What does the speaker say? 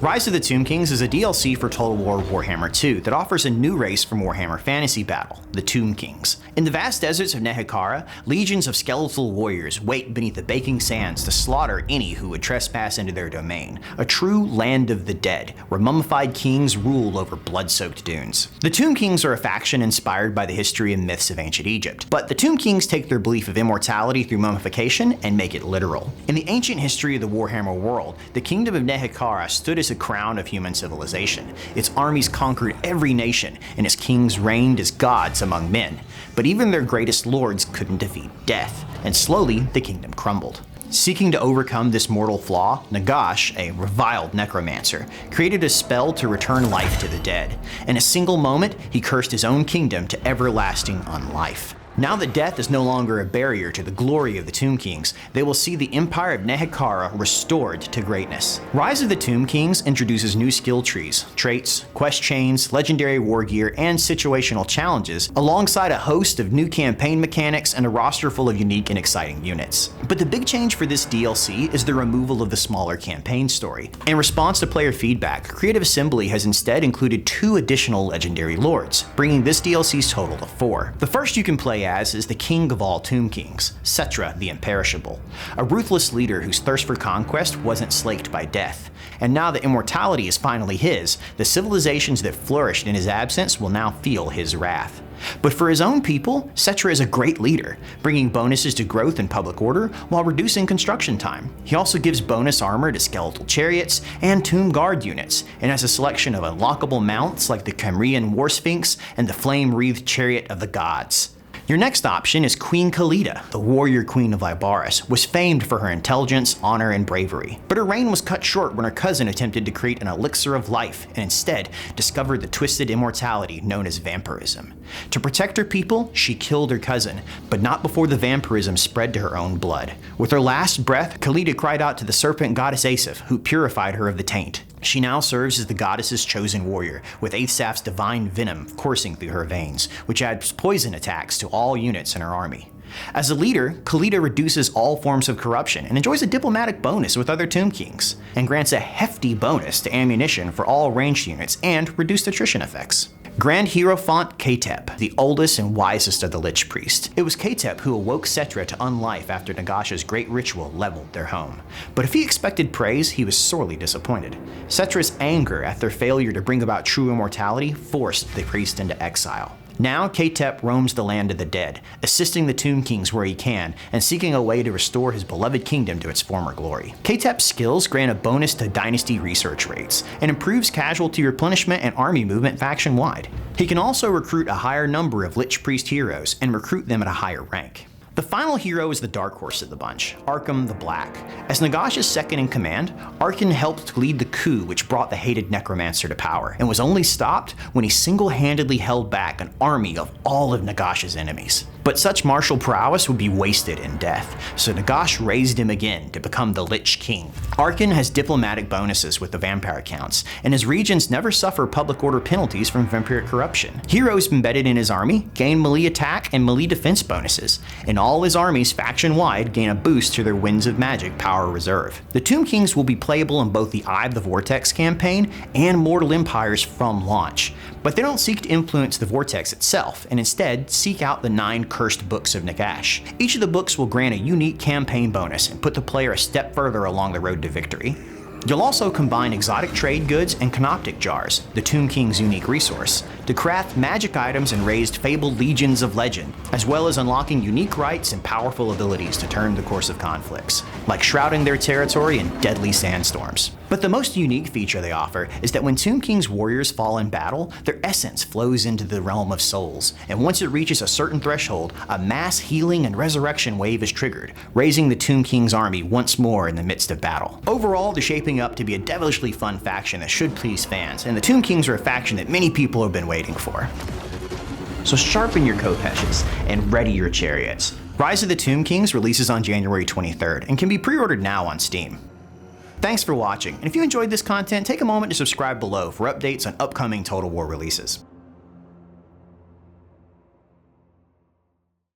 Rise of the Tomb Kings is a DLC for Total War Warhammer 2 that offers a new race from Warhammer Fantasy Battle, the Tomb Kings. In the vast deserts of Nehekhara, legions of skeletal warriors wait beneath the baking sands to slaughter any who would trespass into their domain, a true land of the dead, where mummified kings rule over blood-soaked dunes. The Tomb Kings are a faction inspired by the history and myths of ancient Egypt, but the Tomb Kings take their belief of immortality through mummification and make it literal. In the ancient history of the Warhammer world, the kingdom of Nehekhara stood as a crown of human civilization. Its armies conquered every nation, and its kings reigned as gods among men. But even their greatest lords couldn't defeat death, and slowly the kingdom crumbled. Seeking to overcome this mortal flaw, Nagash, a reviled necromancer, created a spell to return life to the dead. In a single moment, he cursed his own kingdom to everlasting unlife. Now that death is no longer a barrier to the glory of the Tomb Kings, they will see the Empire of Nehekhara restored to greatness. Rise of the Tomb Kings introduces new skill trees, traits, quest chains, legendary war gear, and situational challenges, alongside a host of new campaign mechanics and a roster full of unique and exciting units. But the big change for this DLC is the removal of the smaller campaign story. In response to player feedback, Creative Assembly has instead included 2 additional legendary lords, bringing this DLC's total to 4. The first you can play as is the king of all Tomb Kings, SETTRA the Imperishable, a ruthless leader whose thirst for conquest wasn't slaked by death. And now that immortality is finally his, the civilizations that flourished in his absence will now feel his wrath. But for his own people, SETTRA is a great leader, bringing bonuses to growth and public order while reducing construction time. He also gives bonus armor to skeletal chariots and tomb guard units, and has a selection of unlockable mounts like the Khymrian War Sphinx and the flame-wreathed Chariot of the Gods. Your next option is Queen KHALIDA, the warrior queen of Ibaris, was famed for her intelligence, honor, and bravery. But her reign was cut short when her cousin attempted to create an elixir of life and instead discovered the twisted immortality known as vampirism. To protect her people, she killed her cousin, but not before the vampirism spread to her own blood. With her last breath, KHALIDA cried out to the serpent goddess Asif, who purified her of the taint. She now serves as the goddess's chosen warrior, with Aesaf's divine venom coursing through her veins, which adds poison attacks to all units in her army. As a leader, KHALIDA reduces all forms of corruption and enjoys a diplomatic bonus with other Tomb Kings, and grants a hefty bonus to ammunition for all ranged units and reduced attrition effects. Grand Hierophant Katep, the oldest and wisest of the Lich Priests. It was Katep who awoke SETTRA to unlife after Nagash's great ritual leveled their home. But if he expected praise, he was sorely disappointed. SETTRA's anger at their failure to bring about true immortality forced the priest into exile. Now Katep roams the land of the dead, assisting the Tomb Kings where he can, and seeking a way to restore his beloved kingdom to its former glory. Katep's skills grant a bonus to dynasty research rates, and improves casualty replenishment and army movement faction-wide. He can also recruit a higher number of Lich Priest heroes, and recruit them at a higher rank. The final hero is the dark horse of the bunch, ARKHAN the Black. As Nagash's second in command, ARKHAN helped lead the coup which brought the hated necromancer to power, and was only stopped when he single-handedly held back an army of all of Nagash's enemies. But such martial prowess would be wasted in death, so Nagash raised him again to become the Lich King. ARKHAN has diplomatic bonuses with the vampire counts, and his regions never suffer public order penalties from vampiric corruption. Heroes embedded in his army gain melee attack and melee defense bonuses, and all his armies faction-wide gain a boost to their Winds of Magic power reserve. The Tomb Kings will be playable in both the Eye of the Vortex campaign and Mortal Empires from launch, but they don't seek to influence the Vortex itself, and instead seek out the 9 Cursed Books of Nagash. Each of the books will grant a unique campaign bonus and put the player a step further along the road to victory. You'll also combine exotic trade goods and canoptic jars, the Tomb King's unique resource, to craft magic items and raise fabled legions of legend, as well as unlocking unique rights and powerful abilities to turn the course of conflicts, like shrouding their territory in deadly sandstorms. But the most unique feature they offer is that when Tomb King's warriors fall in battle, their essence flows into the realm of souls, and once it reaches a certain threshold, a mass healing and resurrection wave is triggered, raising the Tomb King's army once more in the midst of battle. Overall, they're shaping up to be a devilishly fun faction that should please fans, and the Tomb Kings are a faction that many people have been waiting for. So sharpen your Khopeshes and ready your chariots. Rise of the Tomb Kings releases on January 23rd and can be pre-ordered now on Steam. Thanks for watching, and if you enjoyed this content, take a moment to subscribe below for updates on upcoming Total War releases.